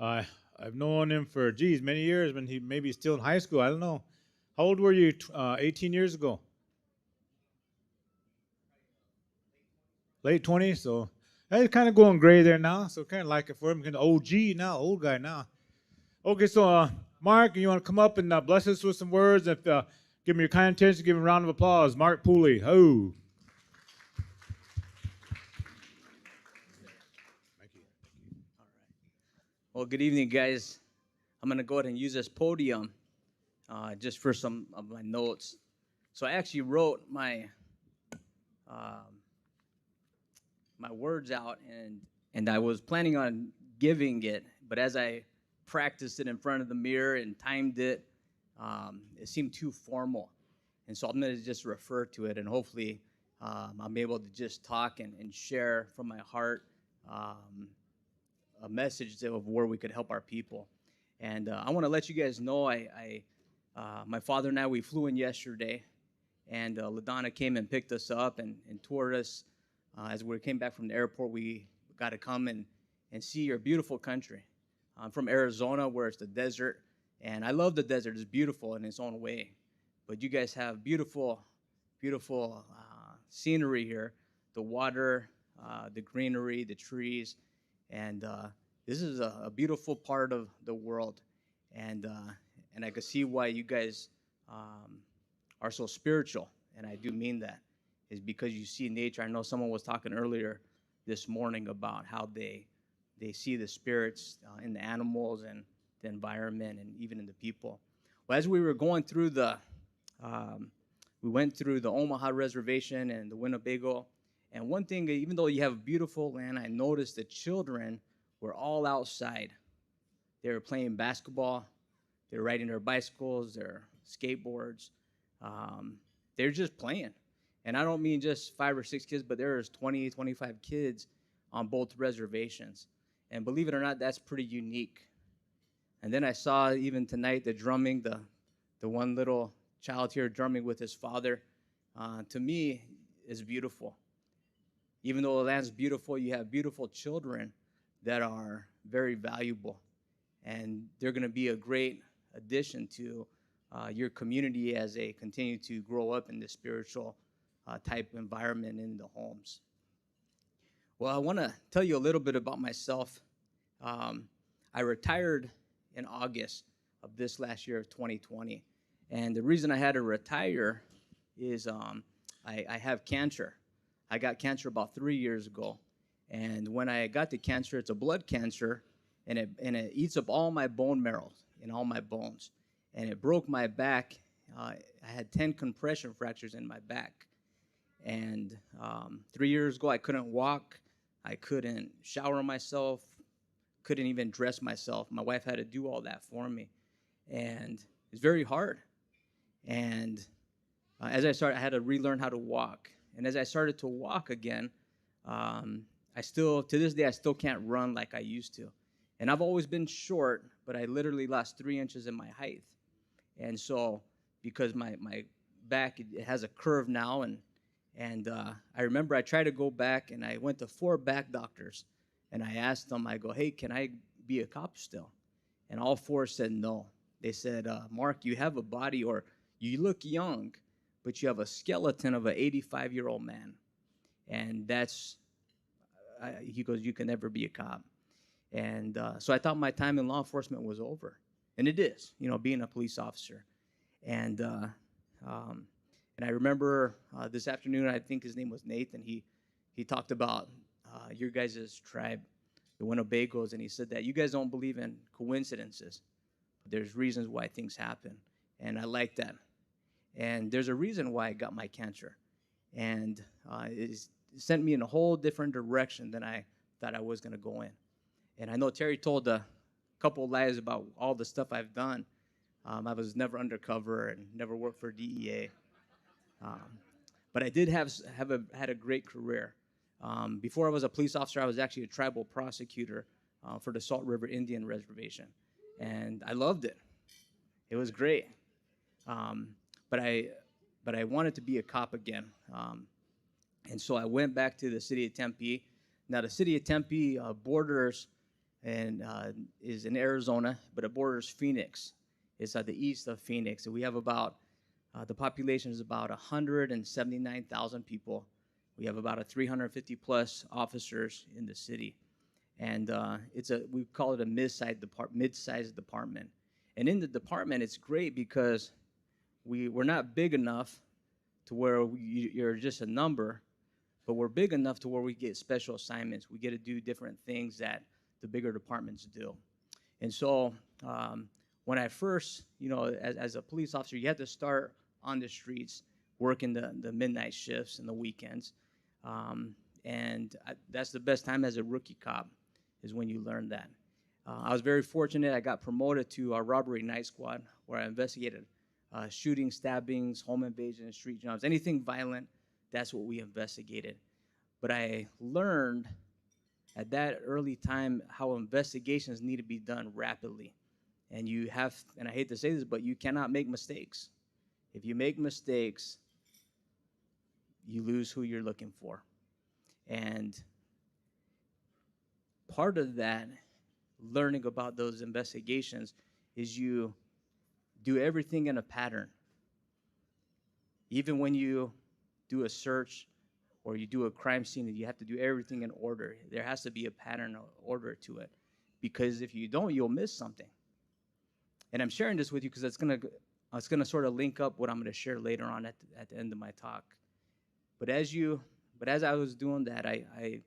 Uh, I've known him for, geez, many years when he maybe still in high school. I don't know. How old were you 18 years ago? Late 20s? So he's kind of going gray there now. So kind of like it for him. Kind of OG now, old guy now. Okay, so Mark, you want to come up and bless us with some words? If Give me your kind attention, give him a round of applause. Mark Pooley. Oh. Thank you. All right. Well, good evening, guys. I'm going to go ahead and use this podium just for some of my notes. So I actually wrote um, my words out, and I was planning on giving it, but as I practiced it in front of the mirror and timed it, it seemed too formal. And so I'm going to just refer to it, and hopefully I'm able to just talk and share from my heart a message of where we could help our people. And I want to let you guys know, my father and I, we flew in yesterday, and LaDonna came and picked us up and toured us. As we came back from the airport, we got to come and see your beautiful country. I'm from Arizona, where it's the desert, and I love the desert. It's beautiful in its own way. But you guys have beautiful, beautiful scenery here, the water, the greenery, the trees, and this is a beautiful part of the world. And I can see why you guys are so spiritual, and I do mean that, is because you see nature. I know someone was talking earlier this morning about how they see the spirits in the animals and the environment and even in the people. Well, as we were going through we went through the Omaha reservation and the Winnavegas, and one thing, even though you have beautiful land, I noticed the children were all outside. They were playing basketball, they were riding their bicycles, their skateboards. They're just playing. And I don't mean just 5 or 6 kids, but there's 20, 25 kids on both reservations. And believe it or not, that's pretty unique. And then I saw even tonight the drumming, the one little child here drumming with his father. To me, is beautiful. Even though the land's beautiful, you have beautiful children that are very valuable. And they're going to be a great addition to your community as they continue to grow up in this spiritual type environment in the homes. Well, I want to tell you a little bit about myself. I retired in August of this last year of 2020. And the reason I had to retire is I have cancer. I got cancer about 3 years ago. And when I got the cancer, it's a blood cancer, and it eats up all my bone marrow and all my bones. And it broke my back. I had 10 compression fractures in my back. And 3 years ago, I couldn't walk. I couldn't shower myself, couldn't even dress myself. My wife had to do all that for me. And it's very hard. And as I started, I had to relearn how to walk. And as I started to walk again, I still, to this day, I still can't run like I used to. And I've always been short, but I literally lost 3 inches in my height. And so, because my back, it has a curve now, and I remember I tried to go back, and I went to 4 back doctors, and I asked them, I go, hey, can I be a cop still? And all 4 said no. They said, Mark, you have a body, or you look young, but you have a skeleton of an 85-year-old man. And that's, he goes, you can never be a cop. And so I thought my time in law enforcement was over. And it is, being a police officer. And I remember this afternoon, I think his name was Nathan, he talked about your guys' tribe, the Winnavegas, and he said that you guys don't believe in coincidences. But there's reasons why things happen. And I like that. And there's a reason why I got my cancer. And it sent me in a whole different direction than I thought I was going to go in. And I know Terry told a couple of lies about all the stuff I've done. I was never undercover and never worked for DEA. But I did had a great career. Before I was a police officer, I was actually a tribal prosecutor for the Salt River Indian Reservation. And I loved it. It was great. But I wanted to be a cop again. And so I went back to the city of Tempe. Now, the city of Tempe borders and is in Arizona, but it borders Phoenix. It's at the east of Phoenix, and we have about the population is about 179,000 people. We have about 350 plus officers in the city, and we call it a mid-sized department. And in the department, it's great because we're not big enough to where you're just a number, but we're big enough to where we get special assignments. We get to do different things that the bigger departments do. And so when I first, as a police officer, you had to start on the streets working the midnight shifts and the weekends. That's the best time as a rookie cop is when you learn that. I was very fortunate. I got promoted to our robbery night squad where I investigated shootings, stabbings, home invasions, street jumps, anything violent. That's what we investigated. But I learned at that early time how investigations need to be done rapidly. And I hate to say this, but you cannot make mistakes. If you make mistakes, you lose who you're looking for. And part of that, learning about those investigations, is you do everything in a pattern. Even when you do a search or you do a crime scene, you have to do everything in order. There has to be a pattern or order to it, because if you don't, you'll miss something. And I'm sharing this with you because it's gonna sort of link up what I'm gonna share later on at the end of my talk. But as I was doing that, I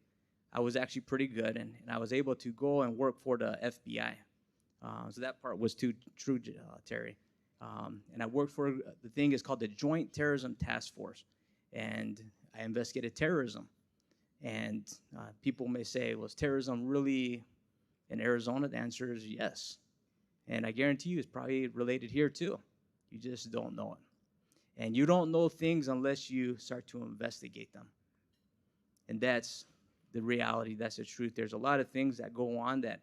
was actually pretty good, and I was able to go and work for the FBI. So that part was true, Terry. And I worked for the thing is called the Joint Terrorism Task Force, and I investigated terrorism. And people may say, was terrorism really in Arizona? The answer is yes. And I guarantee you it's probably related here too. You just don't know it. And you don't know things unless you start to investigate them. And that's the reality. That's the truth. There's a lot of things that go on that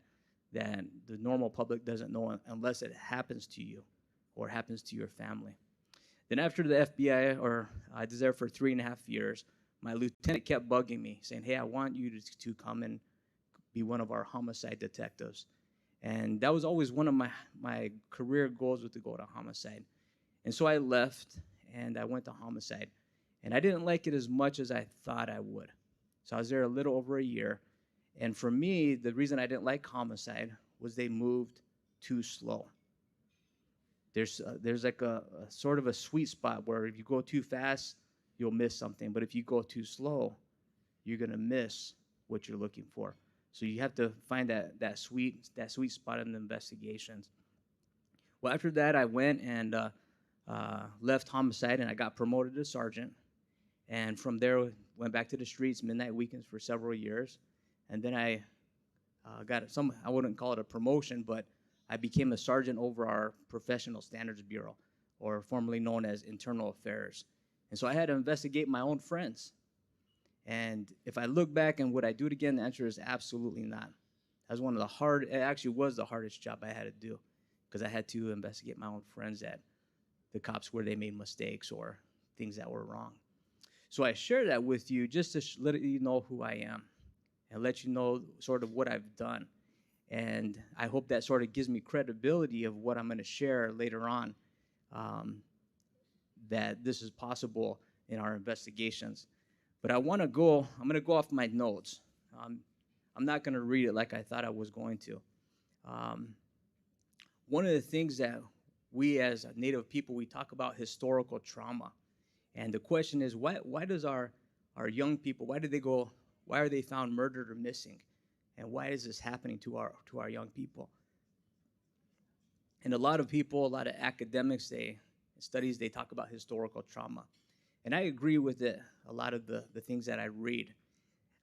the normal public doesn't know unless it happens to you or happens to your family. Then after the FBI, I was there for 3.5 years, my lieutenant kept bugging me, saying, hey, I want you to come and be one of our homicide detectives. And that was always one of my career goals, was to go to homicide. And so I left, and I went to homicide. And I didn't like it as much as I thought I would. So I was there a little over a year. And for me, the reason I didn't like homicide was they moved too slow. There's like a sort of a sweet spot where if you go too fast, you'll miss something. But if you go too slow, you're going to miss what you're looking for. So you have to find that sweet spot in the investigations. Well, after that, I went and left homicide, and I got promoted to sergeant. And from there, went back to the streets, midnight weekends for several years. And then I got I wouldn't call it a promotion, but I became a sergeant over our Professional Standards Bureau, or formerly known as Internal Affairs. And so I had to investigate my own friends. And if I look back and would I do it again, the answer is absolutely not. That was it actually was the hardest job I had to do, because I had to investigate my own friends, at the cops where they made mistakes or things that were wrong. So I share that with you just to let you know who I am and let you know sort of what I've done. And I hope that sort of gives me credibility of what I'm going to share later on, that this is possible in our investigations. But I'm going to go off my notes. I'm not going to read it like I thought I was going to. One of the things that we as Native people, we talk about historical trauma. And the question is, why does our young people, why are they found murdered or missing? And why is this happening to our young people? And a lot of academics, studies, they talk about historical trauma. And I agree with it, a lot of the things that I read.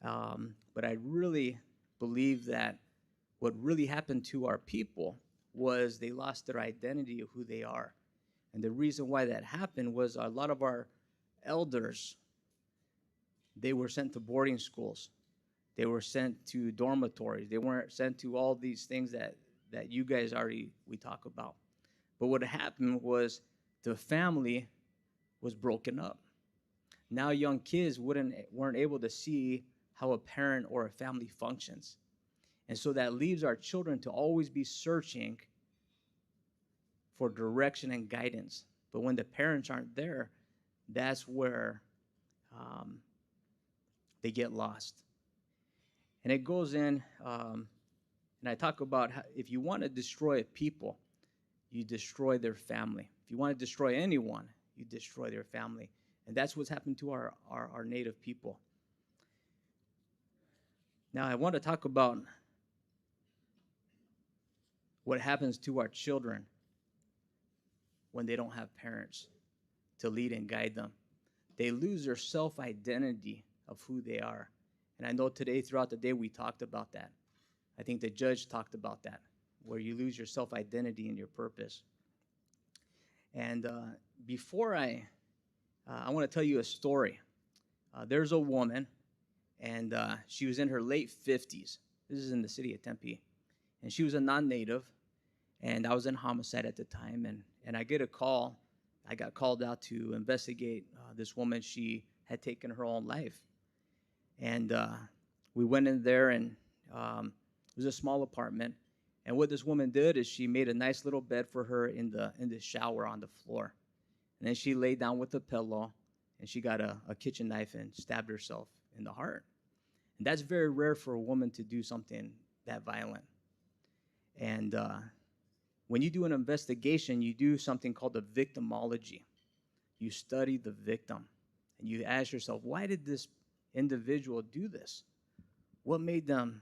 But I really believe that what really happened to our people was they lost their identity of who they are. And the reason why that happened was a lot of our elders, they were sent to boarding schools. They were sent to dormitories. They weren't sent to all these things that you guys we talk about. But what happened was the family was broken up. Now young kids weren't able to see how a parent or a family functions. And so that leaves our children to always be searching for direction and guidance. But when the parents aren't there, that's where they get lost. And it goes in, and I talk about how if you want to destroy a people, you destroy their family. If you want to destroy anyone, you destroy their family. And that's what's happened to our native people. Now, I want to talk about what happens to our children when they don't have parents to lead and guide them. They lose their self-identity of who they are. And I know today, throughout the day, we talked about that. I think the judge talked about that, where you lose your self-identity and your purpose. And before I want to tell you a story. There's a woman, and she was in her late 50s. This is in the city of Tempe. And she was a non-native, and I was in homicide at the time, and I get a call. I got called out to investigate this woman. She had taken her own life. And we went in there, and it was a small apartment. And what this woman did is she made a nice little bed for her in the shower on the floor. And then she laid down with a pillow, and she got a kitchen knife and stabbed herself in the heart. And that's very rare for a woman to do something that violent. And when you do an investigation, you do something called a victimology. You study the victim, and you ask yourself, why did this individual do this? What made them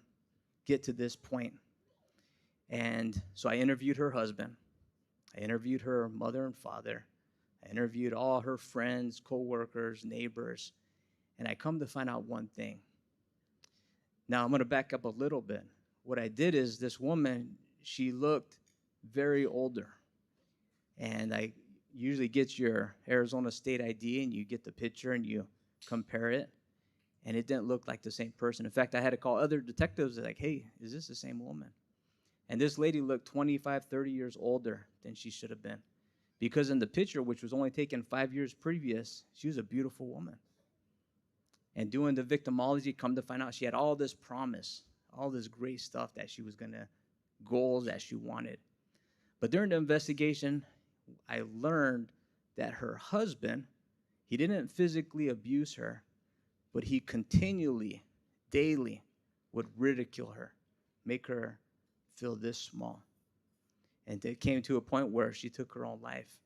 get to this point? And so I interviewed her husband. I interviewed her mother and father. I interviewed all her friends, co-workers, neighbors, and I come to find out one thing. Now, I'm going to back up a little bit. What I did is this woman, she looked very older, and I usually get your Arizona State ID, and you get the picture, and you compare it, and it didn't look like the same person. In fact, I had to call other detectives, like, hey, is this the same woman? And this lady looked 25, 30 years older than she should have been. Because in the picture, which was only taken 5 years previous, she was a beautiful woman. And doing the victimology, come to find out she had all this promise, all this great stuff that she was going to, goals that she wanted. But during the investigation, I learned that her husband, he didn't physically abuse her, but he continually, daily, would ridicule her, make her feel this small. And it came to a point where she took her own life.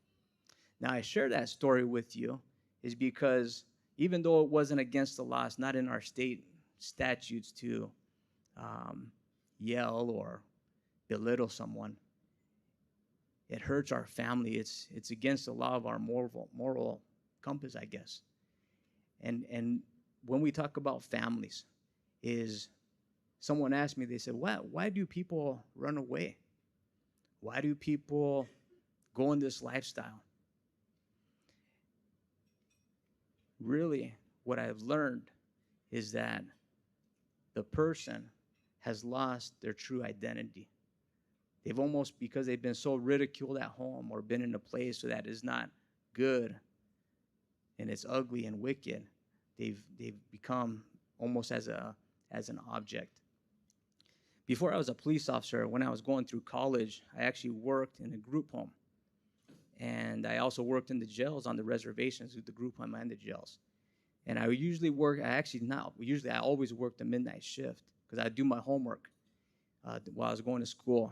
Now, I share that story with you is because even though it wasn't against the law, it's not in our state statutes to yell or belittle someone. It hurts our family. It's against the law of our moral compass, I guess. And when we talk about families, is someone asked me, they said, why do people run away? Why do people go in this lifestyle? Really, what I've learned is that the person has lost their true identity. They've almost, because they've been so ridiculed at home or been in a place that is not good and it's ugly and wicked, they've become almost as an object. Before I was a police officer, when I was going through college, I actually worked in a group home. And I also worked in the jails on the reservations with the group home and the jails. And I usually work, I always worked the midnight shift because I do my homework while I was going to school.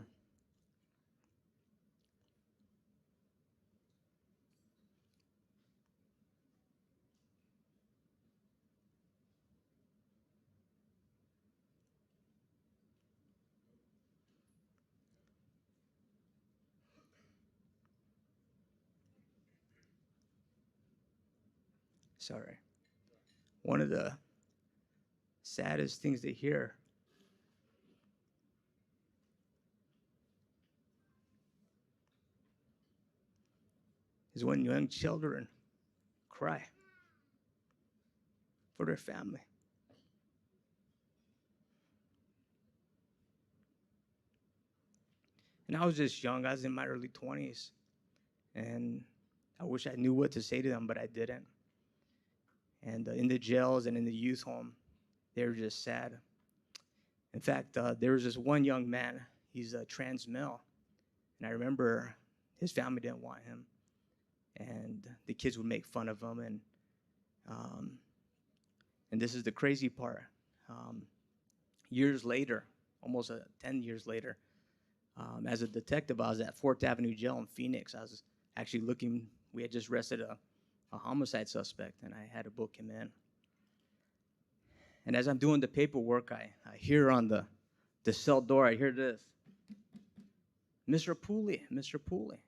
Sorry. One of the saddest things to hear is when young children cry for their family. And I was just young. I was in my early 20s. And I wish I knew what to say to them, but I didn't. And in the jails and in the youth home, they were just sad. In fact, there was this one young man, he's a trans male, and I remember his family didn't want him, and the kids would make fun of him, um, and this is the crazy part. Years later, almost 10 years later, as a detective, I was at 4th Avenue Jail in Phoenix. I was actually looking, we had just arrested a homicide suspect, and I had to book him in. And as I'm doing the paperwork, I hear on the cell door, I hear this, Mr. Pooley, Mr. Pooley.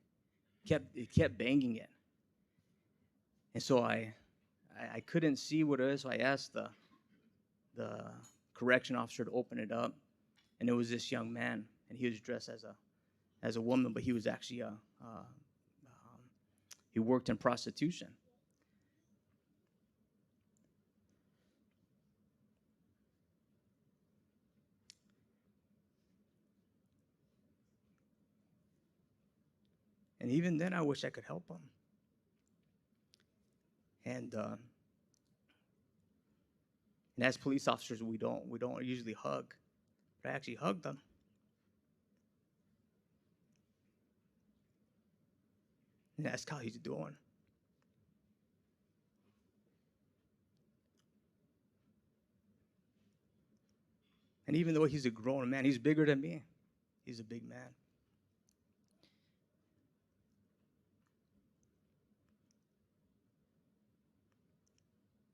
It kept banging it. And so I couldn't see what it is, so I asked the correction officer to open it up, and it was this young man, and he was dressed as a woman, but he was actually he worked in prostitution. And even then, I wish I could help him. And as police officers, we don't usually hug, but I actually hugged him. And asked how he's doing. And even though he's a grown man, he's bigger than me. He's a big man.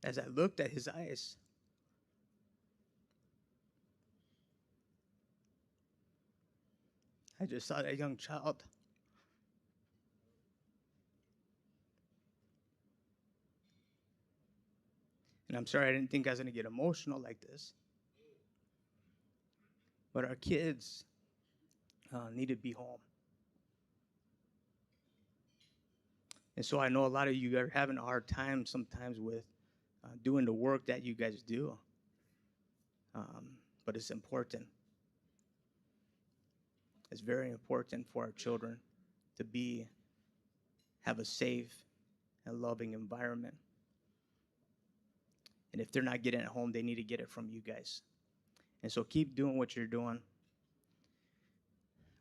As I looked at his eyes, I just saw that young child. And I'm sorry, I didn't think I was going to get emotional like this. But our kids need to be home. And so I know a lot of you are having a hard time sometimes with doing the work that you guys do. But it's important. It's very important for our children to have a safe and loving environment. And if they're not getting it at home, they need to get it from you guys. And so keep doing what you're doing.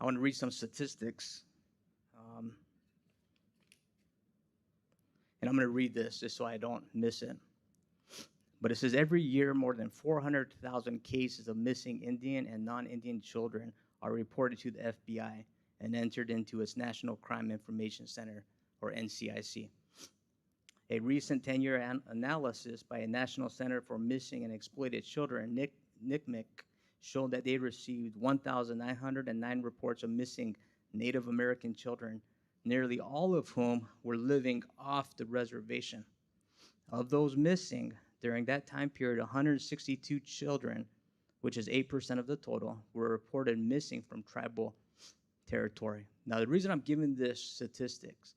I want to read some statistics. And I'm going to read this just so I don't miss it. But it says every year more than 400,000 cases of missing Indian and non-Indian children are reported to the FBI and entered into its National Crime Information Center, or NCIC. A recent 10-year analysis by a National Center for Missing and Exploited Children, NCMEC, showed that they received 1,909 reports of missing Native American children, nearly all of whom were living off the reservation. Of those missing during that time period, 162 children, which is 8% of the total, were reported missing from tribal territory. Now, the reason I'm giving this statistics,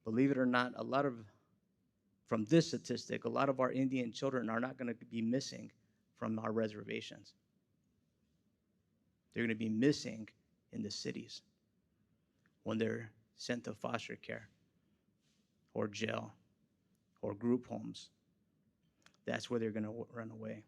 believe it or not, from this statistic, a lot of our Indian children are not going to be missing from our reservations. They're going to be missing in the cities when they're sent to foster care or jail or group homes. That's where they're going to run away.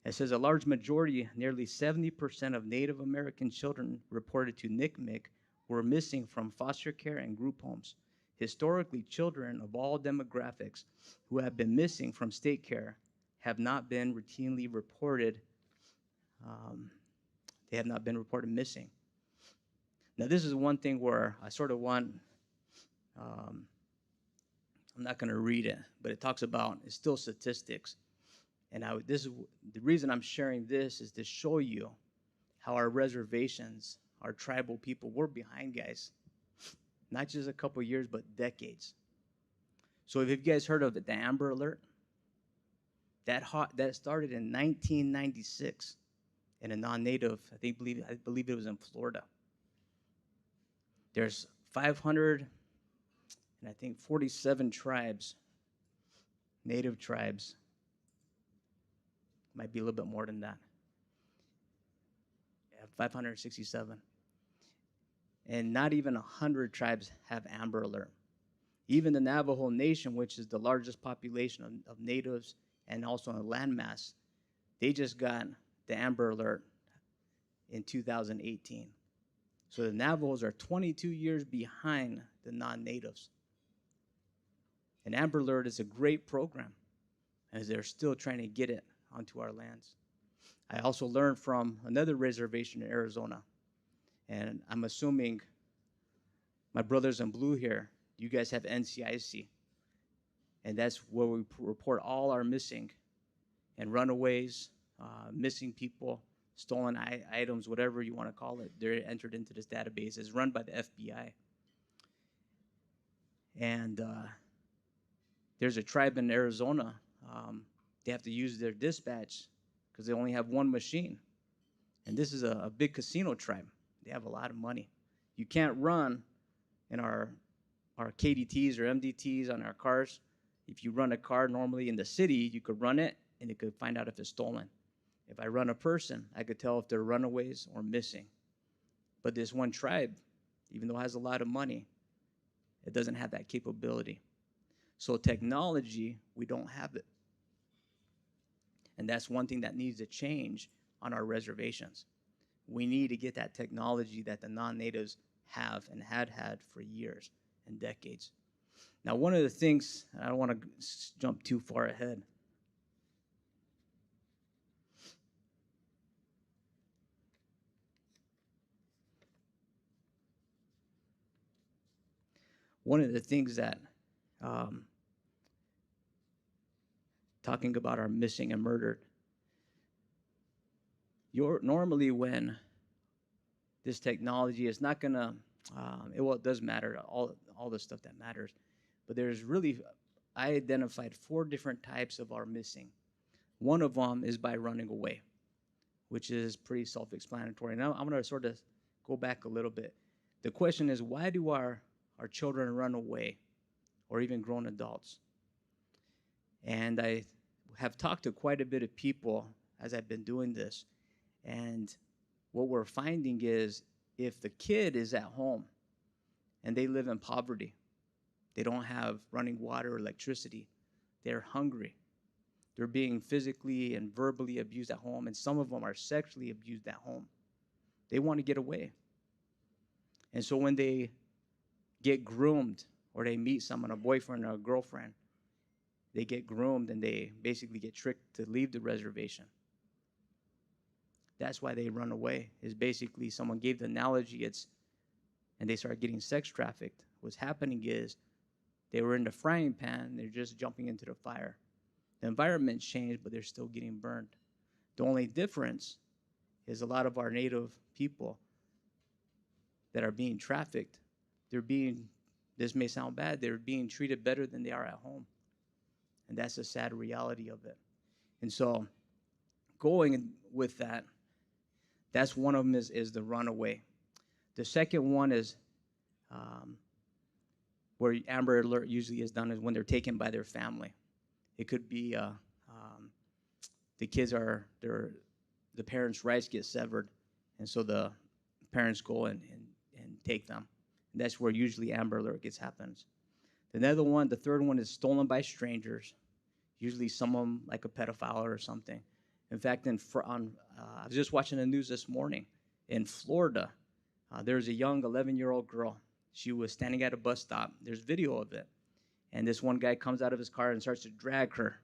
It says a large majority, nearly 70% of Native American children reported to NCMEC were missing from foster care and group homes. Historically, children of all demographics who have been missing from state care have not been routinely reported. They have not been reported missing. Now, this is one thing where I sort of want, I'm not going to read it, but it talks about, it's still statistics. And this is the reason I'm sharing this is to show you how our reservations, our tribal people, we're behind, guys. Not just a couple years, but decades. So if you guys heard of it, the Amber Alert, that started in 1996 in a non-native, I believe it was in Florida. There's 547 tribes, native tribes. Might be a little bit more than that. Yeah, 567. And not even 100 tribes have Amber Alert. Even the Navajo Nation, which is the largest population of natives and also a landmass, they just got the Amber Alert in 2018. So the Navajos are 22 years behind the non-natives. And Amber Alert is a great program, as they're still trying to get it onto our lands. I also learned from another reservation in Arizona, and I'm assuming my brothers in blue here, you guys have NCIC, and that's where we report all our missing and runaways, missing people, stolen items, whatever you want to call it. They're entered into this database. It's run by the FBI. And there's a tribe in Arizona. They have to use their dispatch because they only have one machine. And this is a big casino tribe. They have a lot of money. You can't run in our KDTs or MDTs on our cars. If you run a car normally in the city, you could run it and it could find out if it's stolen. If I run a person, I could tell if they're runaways or missing. But this one tribe, even though it has a lot of money, it doesn't have that capability. So technology, we don't have it. And that's one thing that needs to change on our reservations. We need to get that technology that the non-natives have and had for years and decades. Now, one of the things, I don't want to jump too far ahead. One of the things that, talking about our missing and murdered, normally when this technology is not going to, it does matter, all the stuff that matters, but there's really, I identified 4 different types of our missing. One of them is by running away, which is pretty self-explanatory. Now I'm going to sort of go back a little bit. The question is, why do our children run away, or even grown adults? And I have talked to quite a bit of people as I've been doing this, and what we're finding is if the kid is at home and they live in poverty, they don't have running water or electricity, they're hungry, they're being physically and verbally abused at home, and some of them are sexually abused at home, they want to get away. And so when they get groomed or they meet someone, a boyfriend or a girlfriend, they get groomed and they basically get tricked to leave the reservation. That's why they run away, is basically someone gave the analogy, and they started getting sex trafficked. What's happening is they were in the frying pan, they're just jumping into the fire. The environment's changed, but they're still getting burned. The only difference is a lot of our native people that are being trafficked, this may sound bad, they're being treated better than they are at home. And that's the sad reality of it. And so going with that, that's one of them is the runaway. The second one is where Amber Alert usually is done is when they're taken by their family. It could be the kids the parents' rights get severed, and so the parents go and take them. And that's where usually Amber Alert happens. The third one is stolen by strangers, usually someone like a pedophile or something. In fact, I was just watching the news this morning. In Florida, there's a young 11-year-old girl. She was standing at a bus stop. There's video of it. And this one guy comes out of his car and starts to drag her.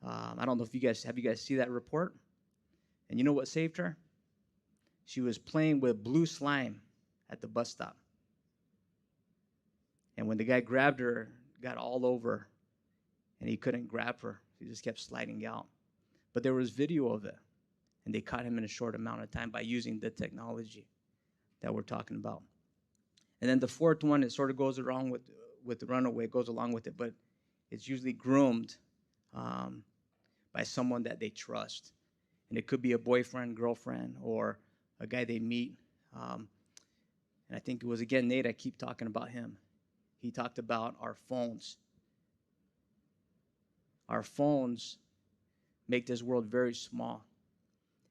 I don't know if you guys see that report? And you know what saved her? She was playing with blue slime at the bus stop. And when the guy grabbed her, got all over, and he couldn't grab her. He just kept sliding out. But there was video of it, and they caught him in a short amount of time by using the technology that we're talking about. And then the fourth one, it sort of goes along with the runaway, goes along with it, but it's usually groomed by someone that they trust. And it could be a boyfriend, girlfriend, or a guy they meet. And I think it was, again, Nate, I keep talking about him. He talked about our phones. Our phones make this world very small.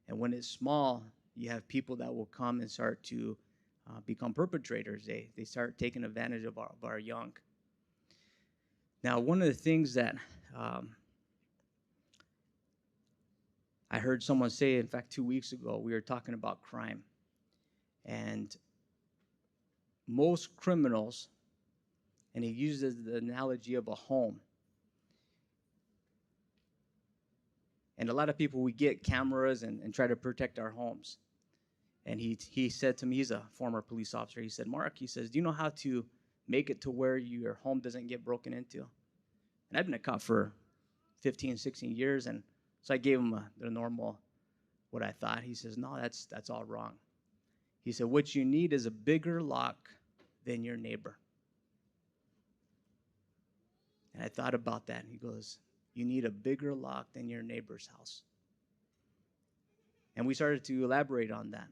And when it's small, you have people that will come and start to become perpetrators. They start taking advantage of our young. Now, one of the things that I heard someone say, in fact, 2 weeks ago, we were talking about crime. And most criminals, and he uses the analogy of a home. And a lot of people, we get cameras and try to protect our homes. And he said to me, he's a former police officer, he said, Mark, he says, do you know how to make it to where your home doesn't get broken into? And I've been a cop for 15, 16 years, and so I gave him the normal, what I thought. He says, no, that's all wrong. He said, what you need is a bigger lock than your neighbor. And I thought about that, and he goes, you need a bigger lock than your neighbor's house. And we started to elaborate on that.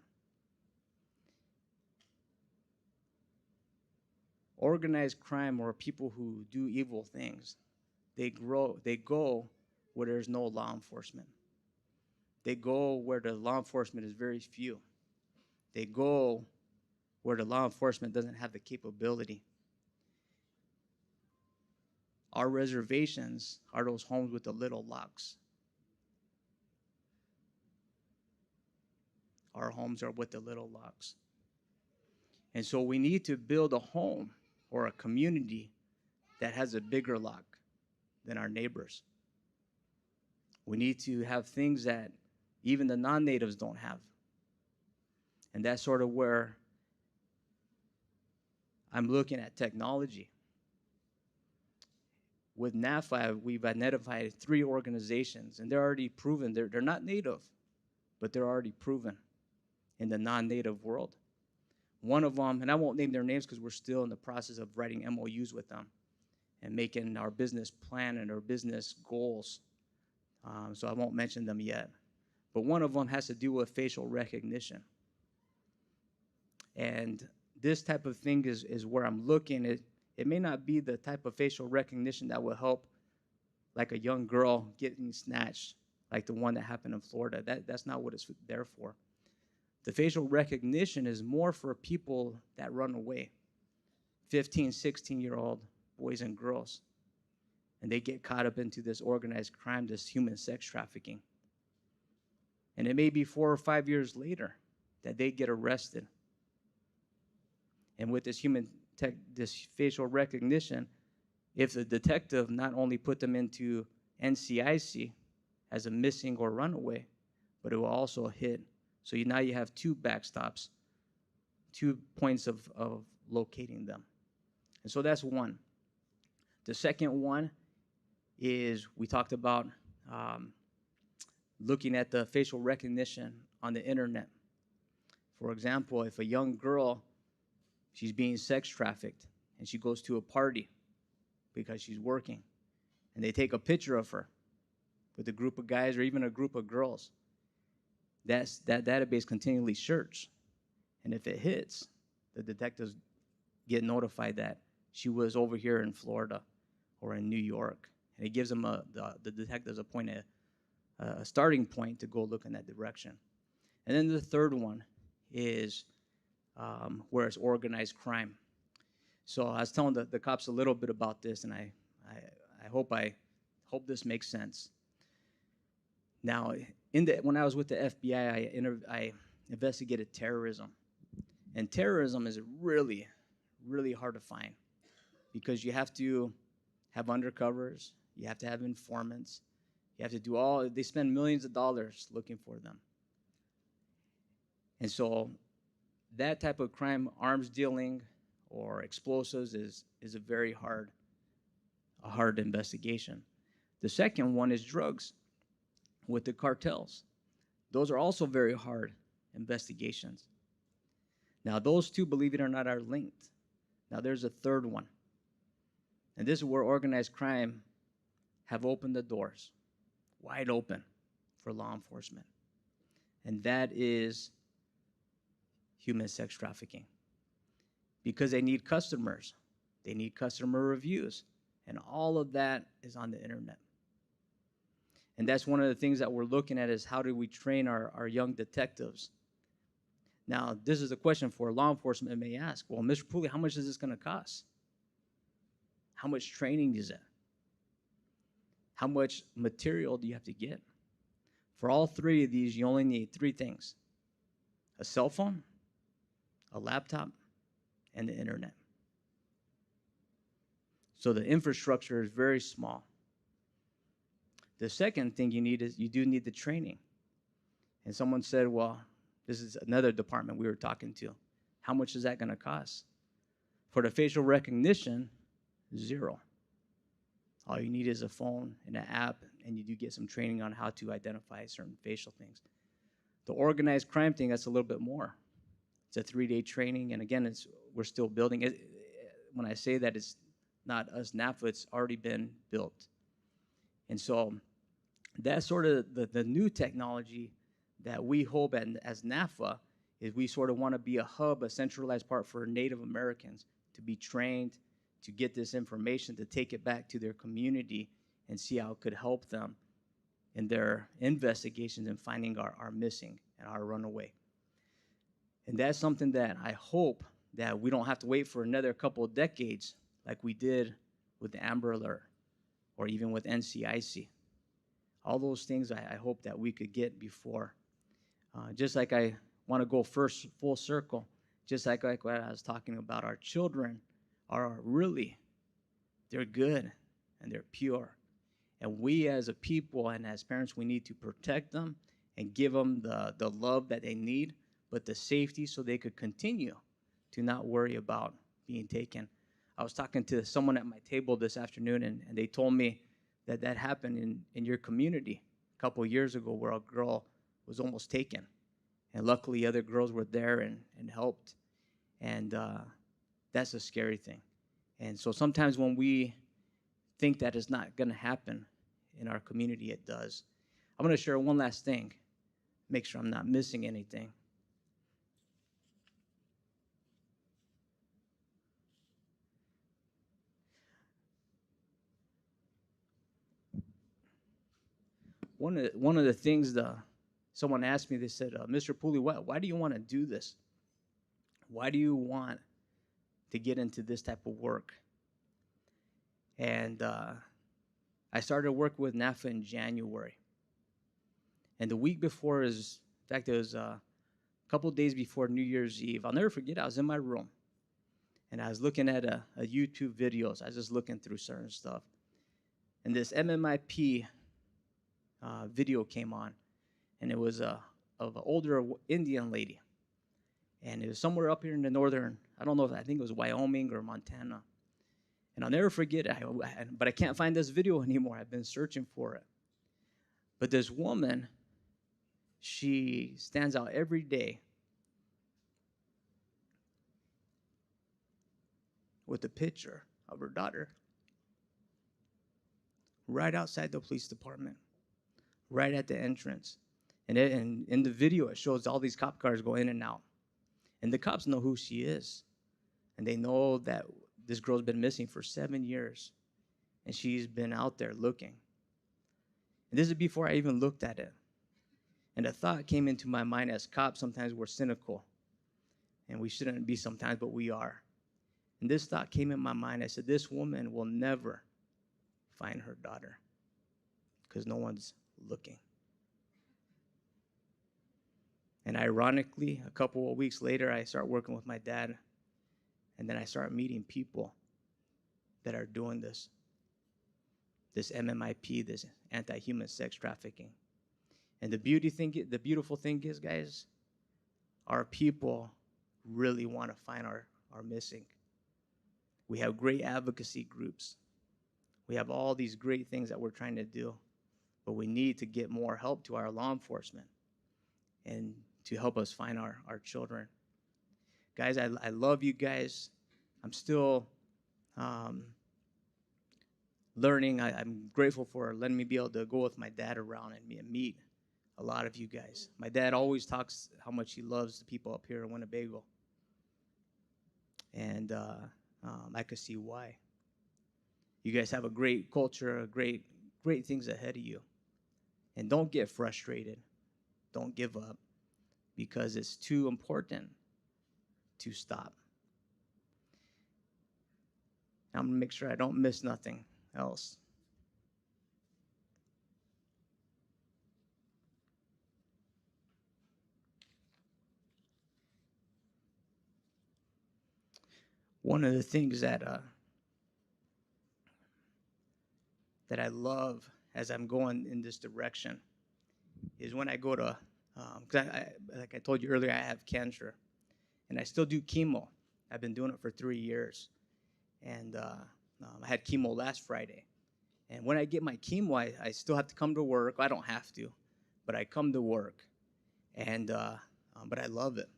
Organized crime, or people who do evil things, they go where there's no law enforcement. They go where the law enforcement is very few. They go where the law enforcement doesn't have the capability. Our reservations are those homes with the little locks. Our homes are with the little locks. And so we need to build a home or a community that has a bigger lock than our neighbors. We need to have things that even the non-natives don't have. And that's sort of where I'm looking at technology. With NAFI, we've identified 3 organizations, and they're already proven. They're not native, but they're already proven in the non-native world. One of them, and I won't name their names because we're still in the process of writing MOUs with them and making our business plan and our business goals. So I won't mention them yet. But one of them has to do with facial recognition. And this type of thing is where I'm looking. It may not be the type of facial recognition that will help like a young girl getting snatched, like the one that happened in Florida. That's not what it's there for. The facial recognition is more for people that run away, 15, 16-year-old boys and girls. And they get caught up into this organized crime, this human sex trafficking. And it may be 4 or 5 years later that they get arrested. And with this this facial recognition, if the detective not only put them into NCIC as a missing or runaway, but it will also hit. So now you have 2 backstops, 2 points of locating them. And so that's one. The second one is we talked about looking at the facial recognition on the internet. For example, if a young girl, she's being sex trafficked, and she goes to a party because she's working, and they take a picture of her with a group of guys or even a group of girls, that database continually searches. And if it hits, the detectives get notified that she was over here in Florida or in New York. And it gives them the detectives a starting point to go look in that direction. And then the third one is where it's organized crime. So I was telling the cops a little bit about this, and I hope this makes sense. Now, when I was with the FBI, I investigated terrorism. And terrorism is really, really hard to find because you have to have undercovers, you have to have informants, you have to do they spend millions of dollars looking for them. And so that type of crime, arms dealing or explosives, is a very hard investigation. The second one is drugs with the cartels. Those are also very hard investigations. Now, those 2, believe it or not, are linked. Now, there's a third one. And this is where organized crime have opened the doors, wide open, for law enforcement. And that is human sex trafficking. Because they need customers. They need customer reviews. And all of that is on the internet. And that's one of the things that we're looking at is how do we train our young detectives. Now, this is a question for law enforcement may ask, well, Mr. Pooley, how much is this going to cost? How much training is it? How much material do you have to get? For all three of these, you only need three things: a cell phone, a laptop, and the internet. So the infrastructure is very small. The second thing you need is you do need the training. And someone said, well, this is another department we were talking to. How much is that going to cost? For the facial recognition, $0. All you need is a phone and an app, and you do get some training on how to identify certain facial things. The organized crime thing, that's a little bit more. It's a 3-day training, and again, we're still building it. When I say that, it's not us, NAFA, it's already been built. And so that's sort of the new technology that we hope as NAFA is we sort of want to be a hub, a centralized part for Native Americans to be trained, to get this information, to take it back to their community and see how it could help them in their investigations and finding our missing and our runaway. And that's something that I hope that we don't have to wait for another couple of decades like we did with the Amber Alert or even with NCIC. All those things I hope that we could get before. Just like I want to go first full circle, just like what I was talking about, our children are really, they're good and they're pure. And we as a people and as parents, we need to protect them and give them the love that they need, but the safety so they could continue to not worry about being taken. I was talking to someone at my table this afternoon, and they told me that happened in your community a couple of years ago where a girl was almost taken. And luckily, other girls were there and helped. And that's a scary thing. And so sometimes when we think that it's not going to happen in our community, it does. I'm going to share one last thing, make sure I'm not missing anything. One of the things someone asked me, they said, Mr. Pooley, why do you want to do this? Why do you want to get into this type of work? And I started working with NAFA in January. And the week before in fact, it was a couple of days before New Year's Eve. I'll never forget, I was in my room. And I was looking at a YouTube videos. I was just looking through certain stuff. And this MMIP video came on. And it was of an older Indian lady. And it was somewhere up here in the northern, I don't know, I think it was Wyoming or Montana. And I'll never forget it, but I can't find this video anymore. I've been searching for it. But this woman, she stands out every day with a picture of her daughter right outside the police department, right at the entrance. And in the video, it shows all these cop cars go in and out. And the cops know who she is. And they know that this girl's been missing for 7 years. And she's been out there looking. And this is before I even looked at it. And a thought came into my mind. As cops, sometimes we're cynical. And we shouldn't be sometimes, but we are. And this thought came in my mind. I said, this woman will never find her daughter because no one's looking. And ironically, a couple of weeks later, I start working with my dad. And then I start meeting people that are doing this MMIP, this anti-human sex trafficking. And the beautiful thing is, guys, our people really want to find our missing. We have great advocacy groups. We have all these great things that we're trying to do. But we need to get more help to our law enforcement and to help us find our children. Guys, I love you guys. I'm still learning. I'm grateful for letting me be able to go with my dad around and meet a lot of you guys. My dad always talks how much he loves the people up here in Winnavegas. And I could see why. You guys have a great culture, great things ahead of you. And don't get frustrated. Don't give up, because it's too important to stop. I'm going to make sure I don't miss nothing else. one of the things that I love as I'm going in this direction is when I go to, because like I told you earlier, I have cancer, and I still do chemo. I've been doing it for 3 years, and I had chemo last Friday. And when I get my chemo, I still have to come to work. I don't have to, but I come to work, and but I love it.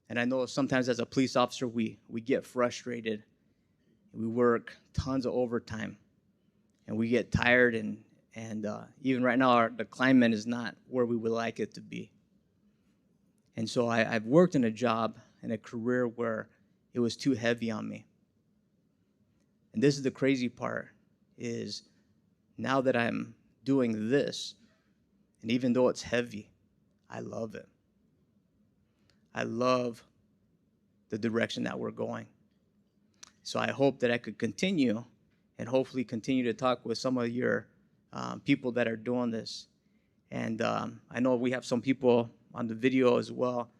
And I know sometimes as a police officer, we get frustrated. We work tons of overtime, and we get tired, and even right now, the climate is not where we would like it to be. And so I've worked in a job, in a career where it was too heavy on me. And this is the crazy part, is now that I'm doing this, and even though it's heavy, I love it. I love the direction that we're going. So I hope that I could continue, and hopefully continue to talk with some of your people that are doing this. And I know we have some people on the video as well.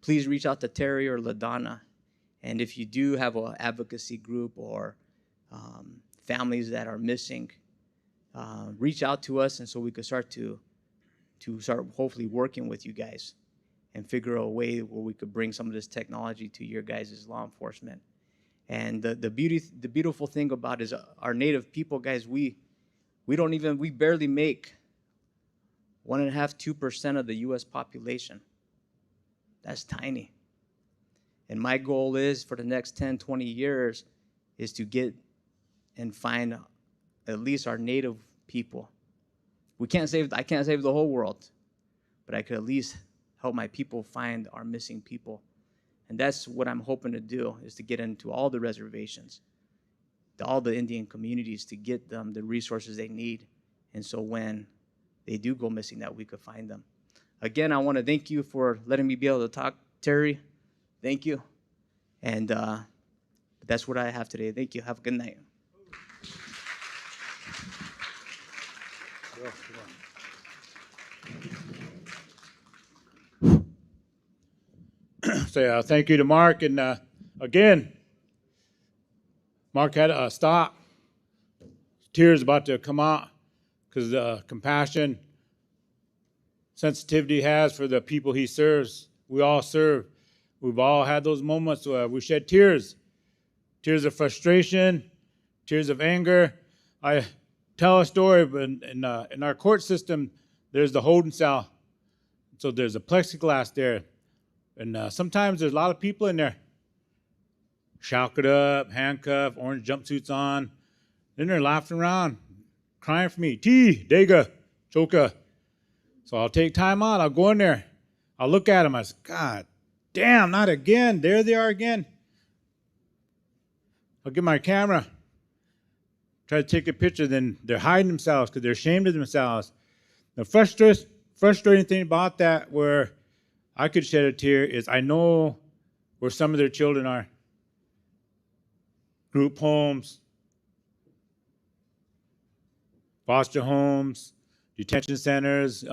Please reach out to Terry or LaDonna. And if you do have an advocacy group or families that are missing, reach out to us, and so we could start to start hopefully working with you guys and figure out a way where we could bring some of this technology to your guys' law enforcement. And the beautiful thing about it is our Native people, guys, we barely make 1.5–2% of the U.S. population. That's tiny. And my goal is for the next 10–20 years is to get and find at least our Native people. I can't save the whole world, but I could at least help my people find our missing people. And that's what I'm hoping to do, is to get into all the reservations, to all the Indian communities, to get them the resources they need. And so when they do go missing, that we could find them. Again, I want to thank you for letting me be able to talk, Terry. Thank you. And that's what I have today. Thank you. Have a good night. Say thank you to Mark. And again, Mark had to stop. Tears about to come out because the compassion, sensitivity he has for the people he serves. We all serve. We've all had those moments where we shed tears. Tears of frustration, tears of anger. I tell a story, but in our court system, there's the holding cell. So there's a plexiglass there. And sometimes there's a lot of people in there. Shackled up, handcuffed, orange jumpsuits on. Then they're laughing around, crying for me. T, Dega, Choka. So I'll take time out. I'll go in there. I'll look at them. I say, God damn, not again. There they are again. I'll get my camera. Try to take a picture. Then they're hiding themselves because they're ashamed of themselves. The frustrating thing about that, where I could shed a tear, is I know where some of their children are. Group homes, foster homes, detention centers,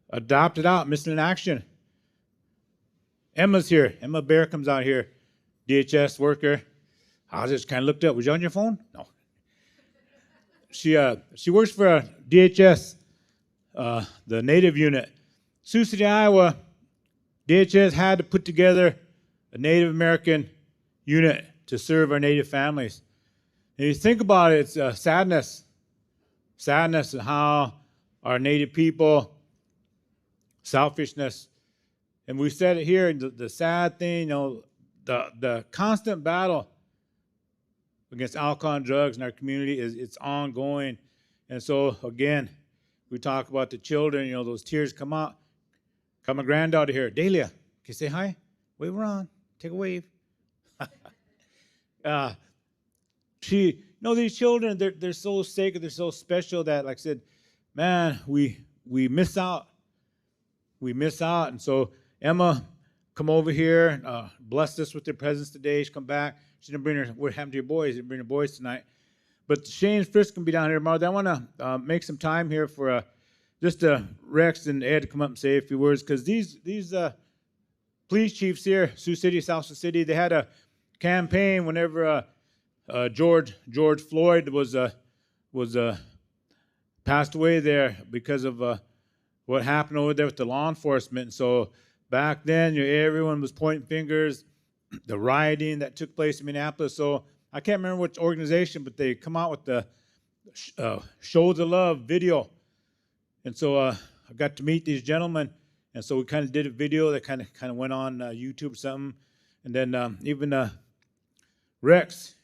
adopted out, missing in action. Emma's here. Emma Bear comes out here, DHS worker. I just kind of looked up. Was you on your phone? No. She works for DHS, the Native unit. Sioux City, Iowa, DHS had to put together a Native American unit to serve our Native families. And you think about it, it's sadness. Sadness at how our Native people, selfishness. And we said it here, the sad thing, the constant battle against alcohol and drugs in our community it's ongoing. And so, again, we talk about the children, those tears come out. Got my granddaughter here. Dahlia, can you say hi? Wave around. Take a wave. These children, they're so sacred, they're so special that, like I said, man, we miss out. We miss out. And so Emma, come over here, blessed us with their presence today. She come back. She didn't bring her, what happened to your boys? She didn't bring her boys tonight. But Shane and Frisk can be down here tomorrow. I want to make some time here for just Rex and Ed to come up and say a few words, because these police chiefs here, Sioux City, South Sioux City. They had a campaign whenever George Floyd was passed away there because of what happened over there with the law enforcement. And so back then, everyone was pointing fingers, the rioting that took place in Minneapolis. So I can't remember which organization, but they come out with the Show the Love video. And so I got to meet these gentlemen. And so we kind of did a video that kind of went on YouTube or something. And then even Rex,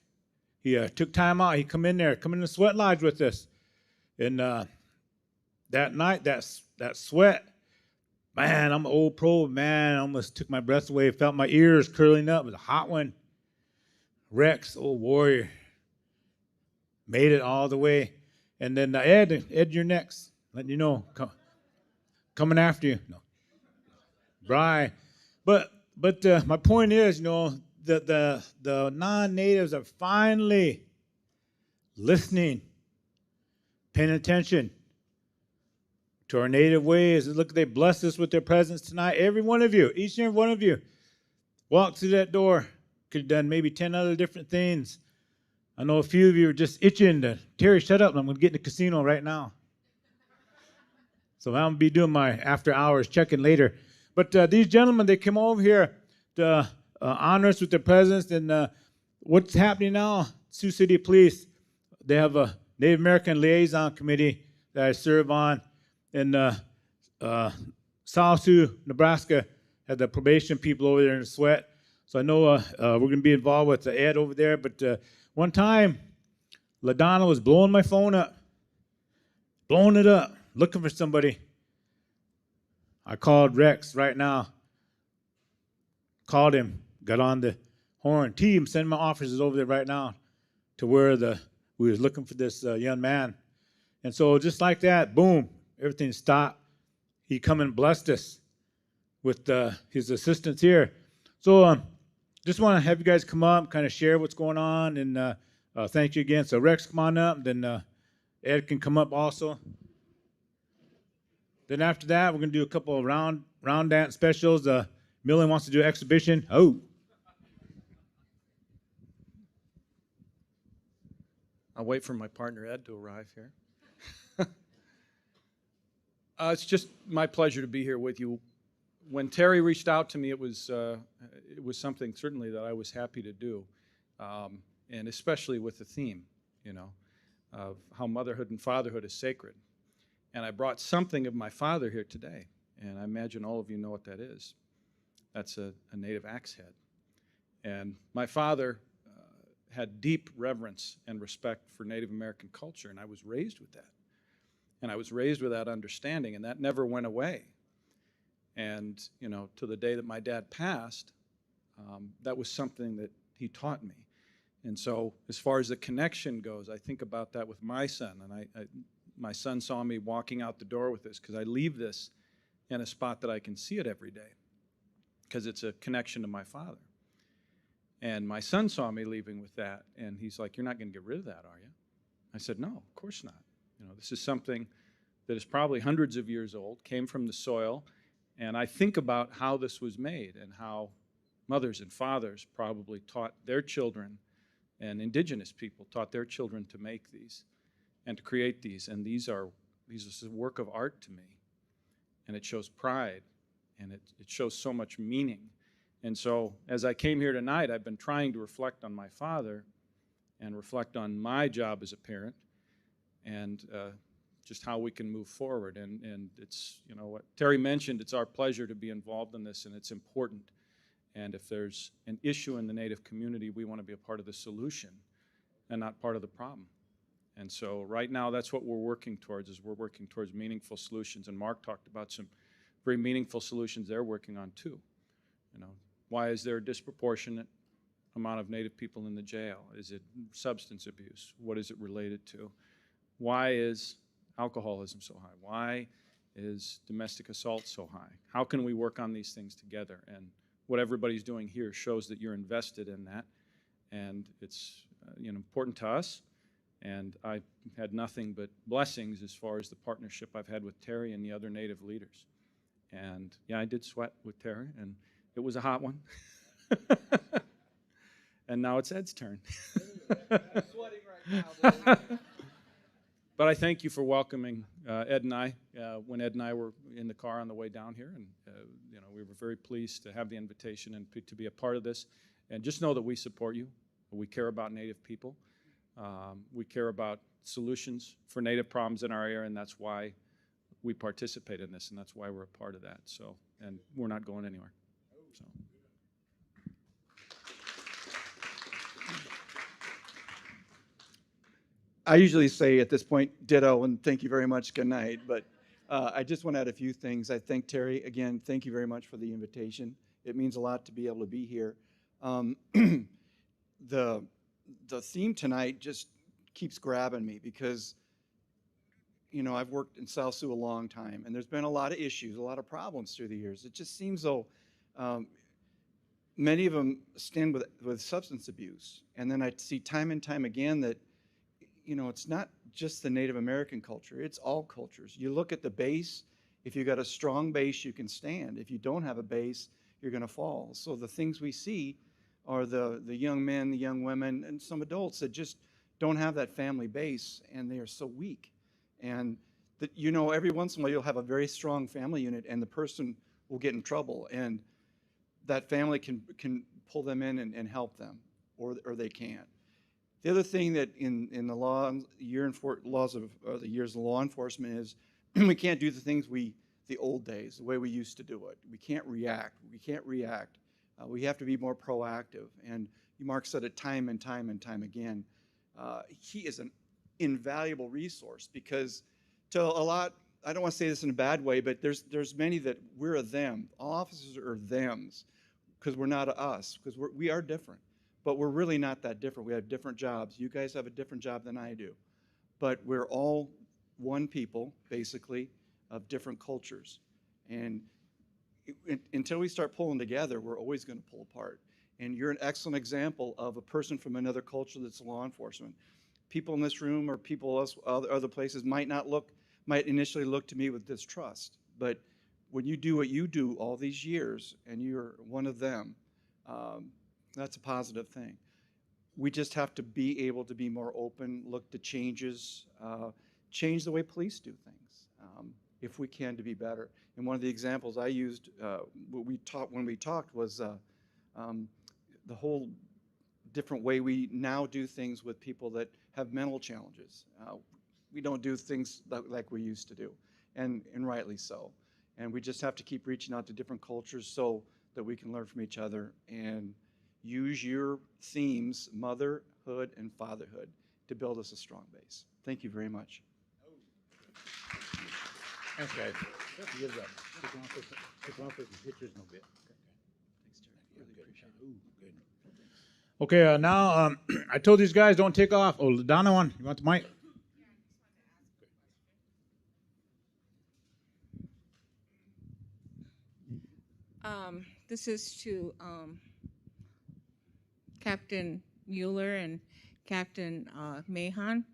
he took time out. He come in the sweat lodge with us. And that night, that sweat, man, I'm an old pro, man. I almost took my breath away. Felt my ears curling up. It was a hot one. Rex, old warrior, made it all the way. And then Ed, you're next. Letting you know, coming after you. No. Brian. But my point is, the non-natives are finally listening, paying attention to our native ways. And look, they blessed us with their presence tonight. Every one of you, each and every one of you, walked through that door. Could have done maybe 10 other different things. I know a few of you are just itching to, Terry, shut up. I'm going to get in the casino right now. So I'm going to be doing my after hours check-in later. But these gentlemen, they came over here to honor us with their presence. And what's happening now, Sioux City Police, they have a Native American Liaison Committee that I serve on. And South Sioux, Nebraska, had the probation people over there in the sweat. So I know we're going to be involved with Ed over there. But one time, LaDonna was blowing my phone up, blowing it up, looking for somebody. I called Rex right now. Called him, got on the horn. Team, send my officers over there right now to where we was looking for this young man. And so just like that, boom, everything stopped. He come and blessed us with his assistants here. So just want to have you guys come up, kind of share what's going on, and thank you again. So Rex, come on up. Then Ed can come up also. Then after that, we're going to do a couple of round dance specials. Millie wants to do an exhibition. Oh. I'll wait for my partner Ed to arrive here. It's just my pleasure to be here with you. When Terry reached out to me, it was something certainly that I was happy to do, and especially with the theme, of how motherhood and fatherhood is sacred. And I brought something of my father here today, and I imagine all of you know what that is. That's a native axe head. And my father had deep reverence and respect for Native American culture, and I was raised with that. And I was raised with that understanding, and that never went away. And, to the day that my dad passed, that was something that he taught me. And so as far as the connection goes, I think about that with my son. And my son saw me walking out the door with this because I leave this in a spot that I can see it every day because it's a connection to my father. And my son saw me leaving with that, and he's like, "You're not going to get rid of that, are you?" I said, "No, of course not. This is something that is probably hundreds of years old, came from the soil, and I think about how this was made and how mothers and fathers probably taught their children, and indigenous people taught their children to make these and to create these. And these are a work of art to me, and it shows pride, and it shows so much meaning. And so as I came here tonight, I've been trying to reflect on my father and reflect on my job as a parent and just how we can move forward. And it's, what Terry mentioned, it's our pleasure to be involved in this, and it's important. And if there's an issue in the Native community, we want to be a part of the solution and not part of the problem. And so right now, that's what we're working towards, is we're working towards meaningful solutions. And Mark talked about some very meaningful solutions they're working on too. Why is there a disproportionate amount of Native people in the jail? Is it substance abuse? What is it related to? Why is alcoholism so high? Why is domestic assault so high? How can we work on these things together? And what everybody's doing here shows that you're invested in that, and it's important to us. And I've had nothing but blessings as far as the partnership I've had with Terry and the other Native leaders. And yeah, I did sweat with Terry, and It was a hot one. And now it's Ed's turn. Sweating right now, boys. But I thank you for welcoming Ed and I when Ed and I were in the car on the way down here. And, we were very pleased to have the invitation and to be a part of this. And just know that we support you. We care about Native people. We care about solutions for Native problems in our area, and that's why we participate in this, and that's why we're a part of that. So, and we're not going anywhere. So. I usually say at this point, ditto, and thank you very much, good night. But I just want to add a few things. I thank Terry. Again, thank you very much for the invitation. It means a lot to be able to be here. The theme tonight just keeps grabbing me because, I've worked in South Sioux a long time, and there's been a lot of issues, a lot of problems through the years. It just seems though many of them stem with substance abuse. And then I see time and time again that it's not just the Native American culture, it's all cultures. You look at the base, if you got a strong base, you can stand. If you don't have a base, you're going to fall. So the things we see are the young men, the young women, and some adults that just don't have that family base, and they are so weak. And every once in a while you'll have a very strong family unit, and the person will get in trouble, and that family can pull them in and help them, or they can't. The other thing that in the law, the years of law enforcement is we can't do the things the old days, the way we used to do it. We can't react. We have to be more proactive. And Mark said it time and time and time again. He is an invaluable resource because to a lot, I don't want to say this in a bad way, but there's many that we're a them. All officers are thems because we're not a us, because we are different. But we're really not that different. We have different jobs. You guys have a different job than I do. But we're all one people, basically, of different cultures. And until we start pulling together, we're always going to pull apart. And you're an excellent example of a person from another culture that's law enforcement. People in this room or people other places might initially look to me with distrust. But when you do what you do all these years and you're one of them, that's a positive thing. We just have to be able to be more open, look to changes, change the way police do things, if we can, to be better. And one of the examples I used when we talked was the whole different way we now do things with people that have mental challenges. We don't do things like we used to do, and rightly so. And we just have to keep reaching out to different cultures so that we can learn from each other and use your themes, motherhood and fatherhood, to build us a strong base. Thank you very much. Thanks, guys. Give it up. Take one for some pictures in a bit. Thanks, Terry. Really appreciate it. Ooh, good. Okay, now I told these guys don't take off. Oh, Donna, you want the mic? This is to Captain Mueller and Captain Mahan.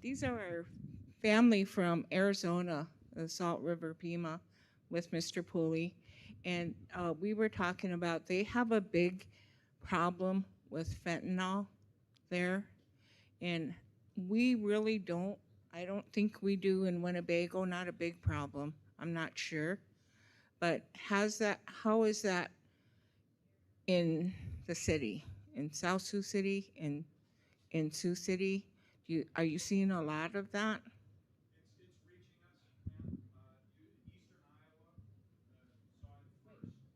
These are our family from Arizona, the Salt River Pima, with Mr. Pooley. And we were talking about they have a big problem with fentanyl there. And we really don't, I don't think we do in Winnebago, not a big problem. I'm not sure. But how is that in the city, in South Sioux City, in Sioux City? Are you seeing a lot of that? It's reaching us, ma'am. Eastern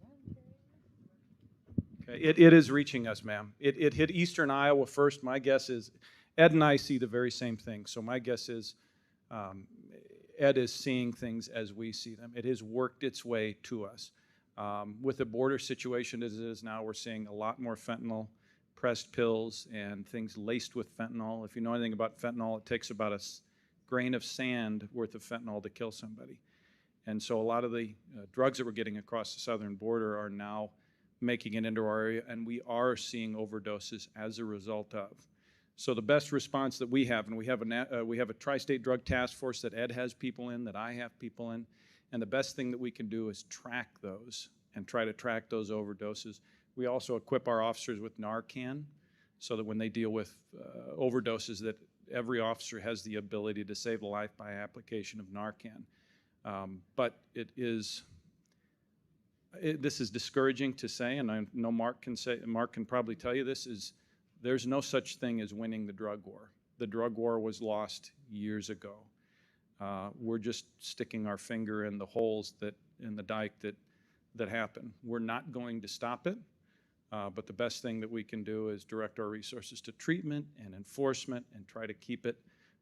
Iowa saw it first. Okay, it is reaching us, ma'am. It hit Eastern Iowa first. My guess is Ed and I see the very same thing. So my guess is Ed is seeing things as we see them. It has worked its way to us. With the border situation as it is now, we're seeing a lot more fentanyl, pressed pills, and things laced with fentanyl. If you know anything about fentanyl, it takes about a grain of sand worth of fentanyl to kill somebody. And so a lot of the drugs that we're getting across the southern border are now making it into our area, and we are seeing overdoses as a result of. So the best response that we have, and we have a tri-state drug task force that Ed has people in, that I have people in, and the best thing that we can do is track those and try to track those overdoses. We also equip our officers with Narcan so that when they deal with overdoses, that every officer has the ability to save a life by application of Narcan. But this is discouraging to say, and I know Mark can probably tell you this, there's no such thing as winning the drug war. The drug war was lost years ago. We're just sticking our finger in the holes in the dike that happen. We're not going to stop it, but the best thing that we can do is direct our resources to treatment and enforcement and try to keep it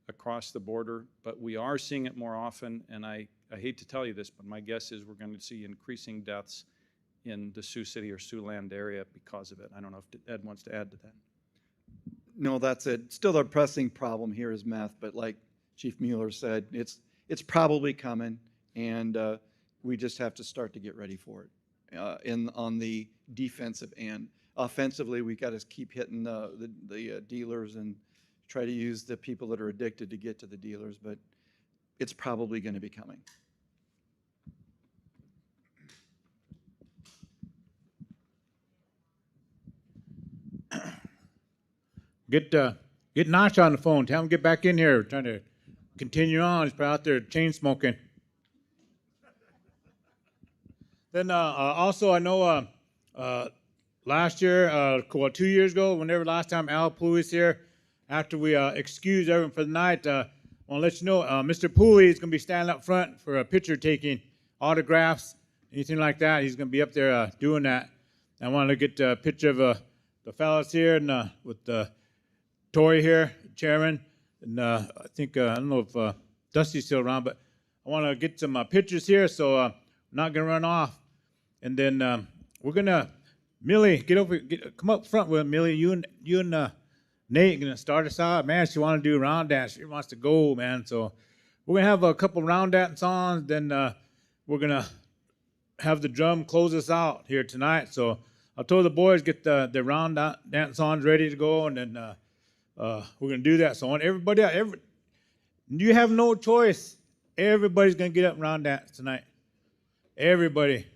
across the border. But we are seeing it more often, and I hate to tell you this, but my guess is we're going to see increasing deaths in the Sioux City or Siouxland area because of it. I don't know if Ed wants to add to that. No, that's it. Still the pressing problem here is meth, but like Chief Mueller said, it's probably coming, and we just have to start to get ready for it on the defensive end. Offensively, we got to keep hitting the dealers and try to use the people that are addicted to get to the dealers, but it's probably going to be coming. Get Notch on the phone. Tell him to get back in here. We're trying to continue on. He's probably out there chain smoking. Then also, I know last year, 2 years ago, whenever last time Al Pooley was here, after we excused everyone for the night, I want to let you know Mr. Pooley is going to be standing up front for a picture taking, autographs, anything like that. He's going to be up there doing that. I want to get a picture of the fellas here and with Tori here, chairman, and I think, I don't know if Dusty's still around, but I want to get some pictures here, so I'm not going to run off. And then we're going to, Millie, come up front with Millie. You and Nate are going to start us out. Man, she wants to do a round dance. She wants to go, man. So we're going to have a couple round dance songs. Then we're going to have the drum close us out here tonight. So I told the boys get the round dance songs ready to go, and then we're going to do that. So I want everybody out. You have no choice. Everybody's going to get up and round dance tonight. Everybody.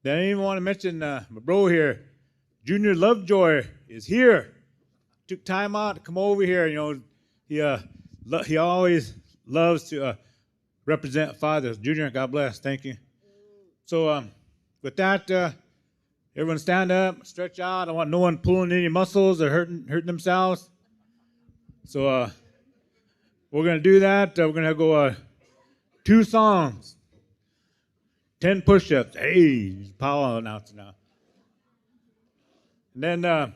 Then I didn't even want to mention my bro here, Junior Lovejoy, is here. Took time out to come over here. You know, he always loves to represent fathers. Junior, God bless. Thank you. So with that, everyone stand up, stretch out. I don't want no one pulling any muscles or hurting themselves. So we're going to do that. We're going to go 2 songs. 10 push-ups. Hey, power announcer now. And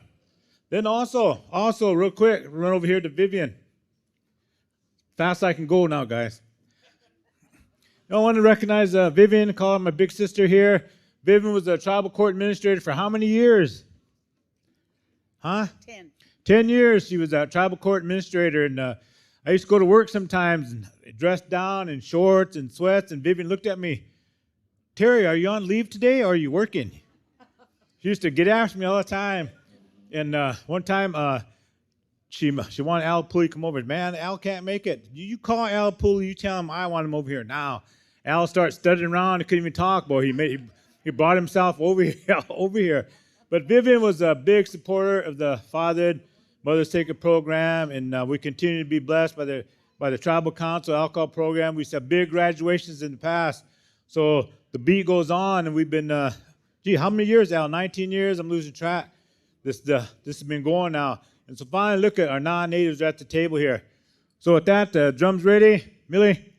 then also real quick, run over here to Vivian. Fast I can go now, guys. I want to recognize Vivian, call her my big sister here. Vivian was a tribal court administrator for how many years? Huh? 10. 10 years she was a tribal court administrator, and I used to go to work sometimes and dressed down in shorts and sweats, and Vivian looked at me, Terry, are you on leave today or are you working? She used to get after me all the time. And one time she wanted Al Pooley to come over. Man, Al can't make it. You call Al Pooley, you tell him I want him over here now. Al starts stuttering around, he couldn't even talk, boy. He brought himself over here. But Vivian was a big supporter of the Fatherhood, Mother's Sacred program, and we continue to be blessed by the Tribal Council Alcohol program. We used to have big graduations in the past. So the beat goes on, and we've been, how many years, Al? 19 years? I'm losing track. This has been going now. And so finally, look at our non-natives at the table here. So with that, drums ready. Millie,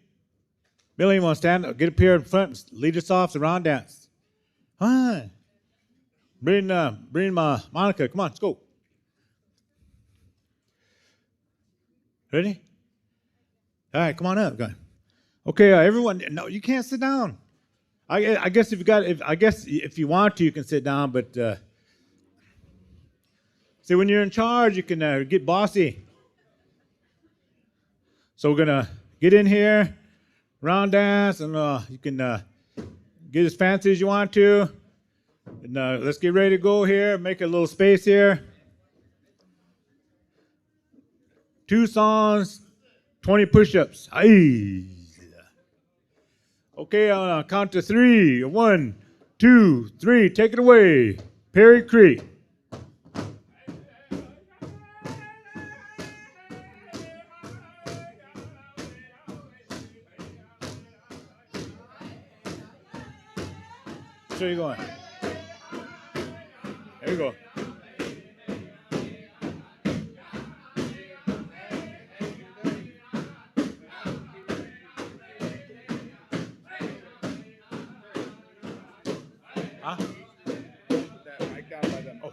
you want to stand up? Get up here in front and lead us off the round dance. Fine. Bring Monica. Come on, let's go. Ready? All right, come on up. Okay, everyone. No, you can't sit down. I guess if you want to, you can sit down. But see, when you're in charge, you can get bossy. So we're gonna get in here, round dance, and you can get as fancy as you want to. And let's get ready to go here. Make a little space here. 2 songs, 20 push-ups. Aye. Okay, on a count to 3. 1, 2, 3. Take it away. Perry Cree. So you're going. There you go. Huh? That mic down by them. Oh.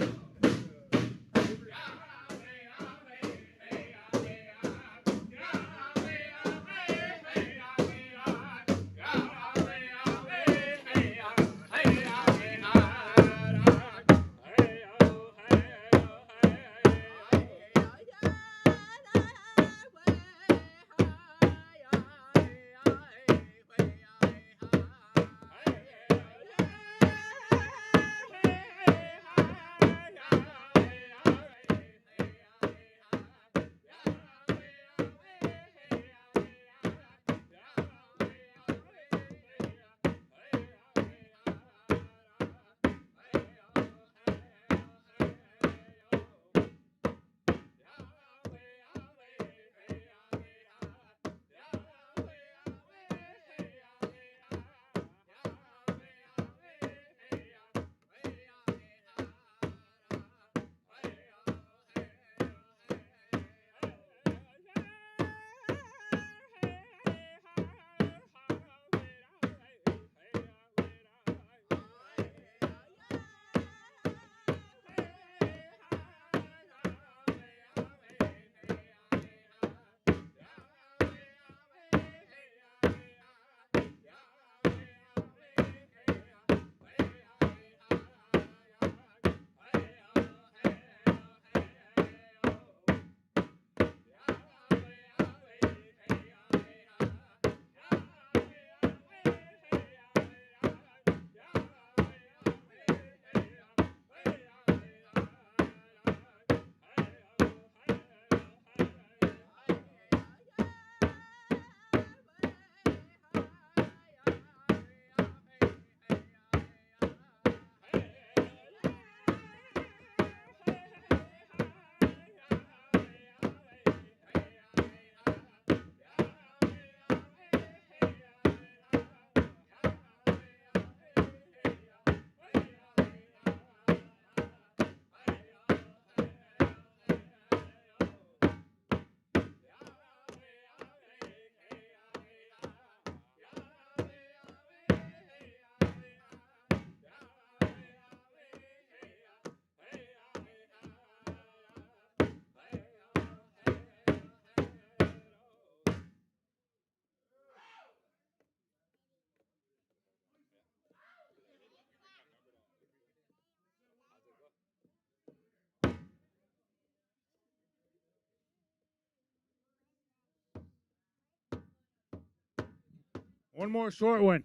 One more short one.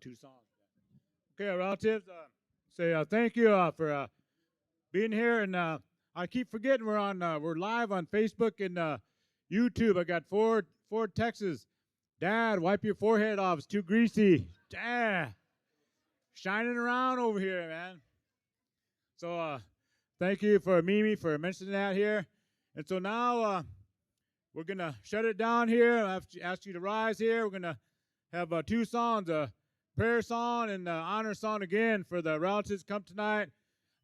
2 songs. Okay, relatives, say thank you for being here. And I keep forgetting we're live on Facebook and YouTube. I got four texts. Dad, wipe your forehead off. It's too greasy. Dad, shining around over here, man. So thank you for Mimi for mentioning that here. And so now we're going to shut it down here. I have to ask you to rise here. We're going to have 2 songs, a prayer song and honor song again for the relatives come tonight.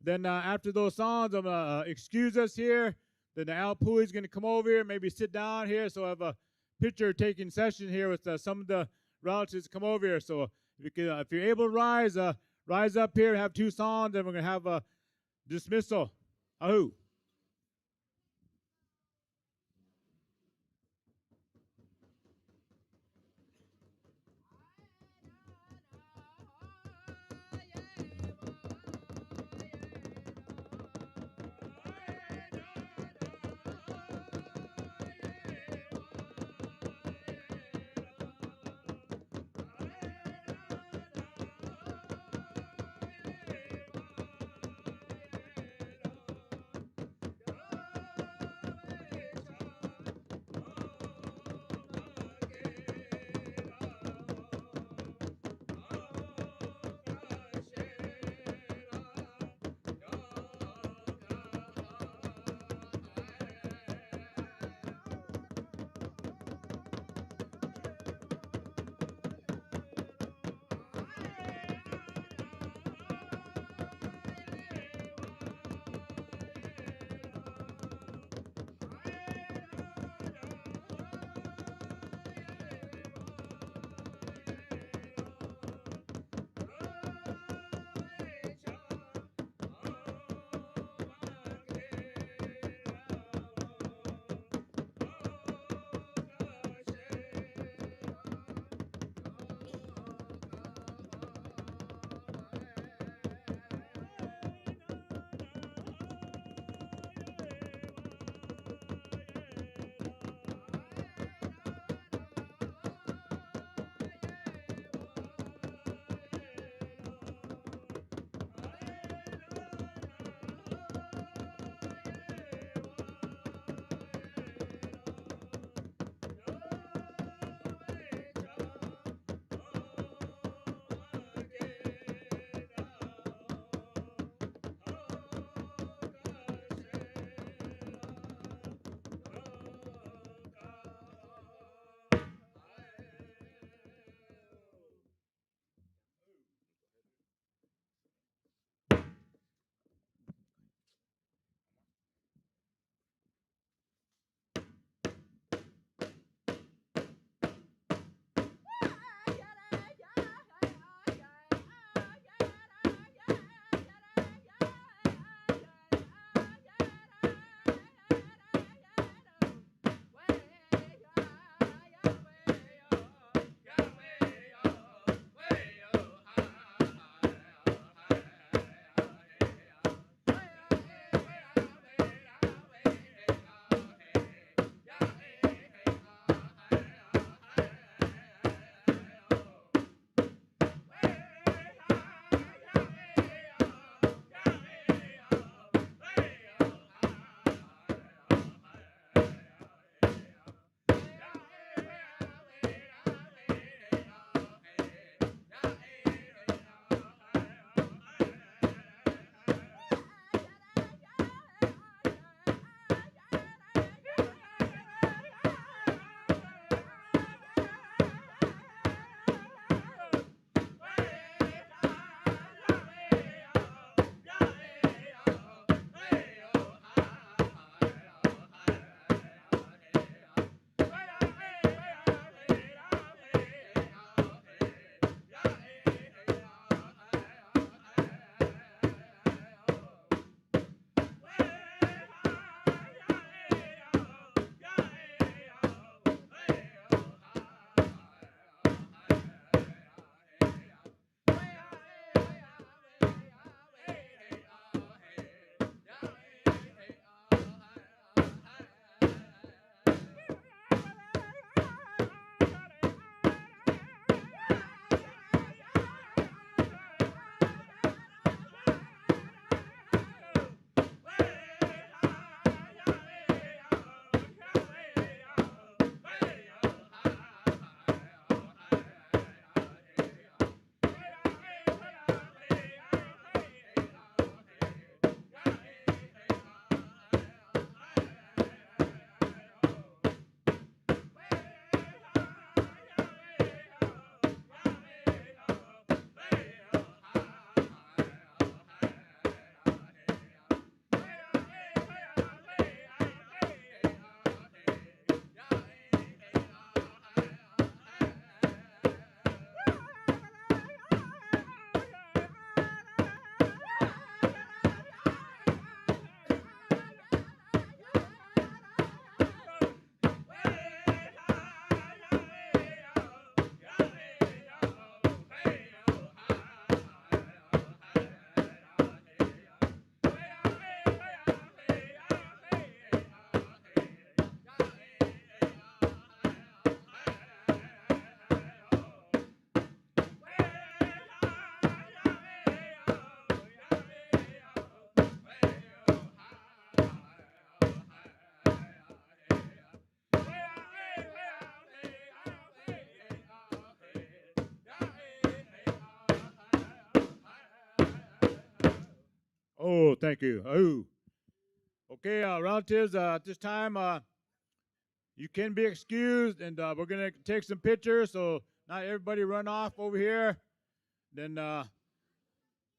Then after those songs, I'm going to excuse us here. Then Al Pooey's going to come over here, maybe sit down here. So I have a picture-taking session here with some of the relatives come over here. So if you're able to rise up here, have 2 songs, and we're going to have a dismissal. Ahoo. thank you. Oh. Okay, relatives, at this time, you can be excused, and we're going to take some pictures, so not everybody run off over here. Then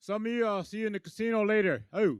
some of you, I'll see you in the casino later. Oh.